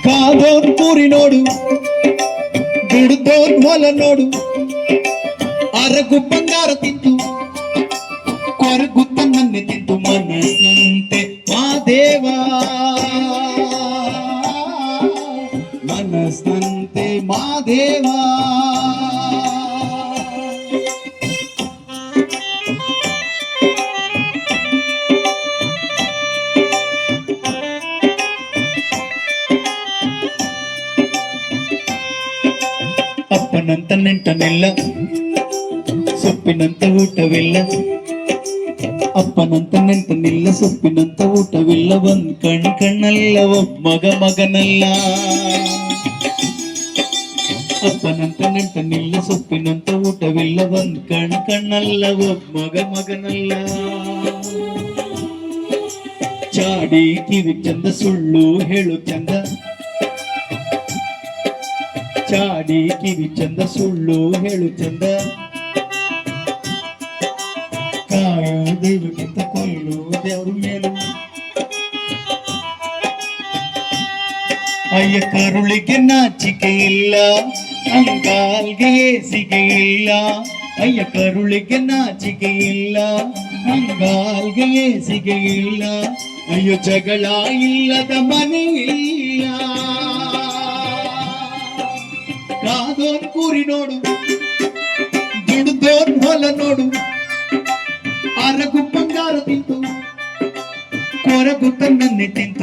ಕಾದೋನ್ ಕೂರಿ ನೋಡು ದುಡ್ದೋನ್ ಹೊಲ ನೋಡು ಅರಗು ಬಂಗಾರ ತಿಂತು ಕೊರಗುತ್ತ ನನ್ನೆ ತಿಂತು ಮನಸ್ಸಂತೆ ಮಾದೇವ ಮನಸ್ಸಂತೆ ಮಾದೇವ ಅಪ್ಪನಂತ ನೆಂಟನೆಲ್ಲ ಸೊಪ್ಪಿನಂತ ಊಟವಿಲ್ಲ ಅಪ್ಪನಂತ ನೆಂಟನಿಲ್ಲ ಸೊಪ್ಪಿನಂತ ಊಟವಿಲ್ಲ ಒಂದ್ ಕಣ್ಣಲ್ಲ ಒಬ್ಬ ಮಗನಲ್ಲ ಅಪ್ಪನಂತ ನೆಂಟನಿಲ್ಲ ಸೊಪ್ಪಿನಂತ ಊಟವಿಲ್ಲ ಒಂದ್ ಕಣ್ಣಲ್ಲ ಒಬ್ಬ ಮಗನಲ್ಲ ಚಾಡಿ ಕಿವಿ ಚಂದ ಸುಳ್ಳು ಹೇಳು ಚಂದ ಚಾಡಿ ಕಿವಿ ಚಂದ ಸುಳ್ಳು ಹೇಳು ಚಂದ ಕಾಯುವುದಕ್ಕಿಂತ ಕೊಲ್ಲು ದೇವ್ರ ಮೇಲು ಅಯ್ಯ ಕರುಳಿಗೆ ನಾಚಿಕೆ ಇಲ್ಲ ಅಂಗಾಲ್ಗೆ ಏಸಿಗೆ ಇಲ್ಲ ಅಯ್ಯ ಕರುಳಿಗೆ ನಾಚಿಕೆ ಇಲ್ಲ ಅಂಗಾಲ್ಗೆ ಏಸಿಗೆ ಇಲ್ಲ ಅಯ್ಯೋ ಜಗಳ ಇಲ್ಲದ ಮನೆ ಇಲ್ಲ ಕಾದೋನ್ ಕೂರಿ ನೋಡು ದುಡ್ದೋನ್ ಹೊಲ ನೋಡು ಅರಗು ಬಂಗಾರ ತಿಂತು ಕೊರಗು ತನ್ನನ್ನೇ ತಿಂತು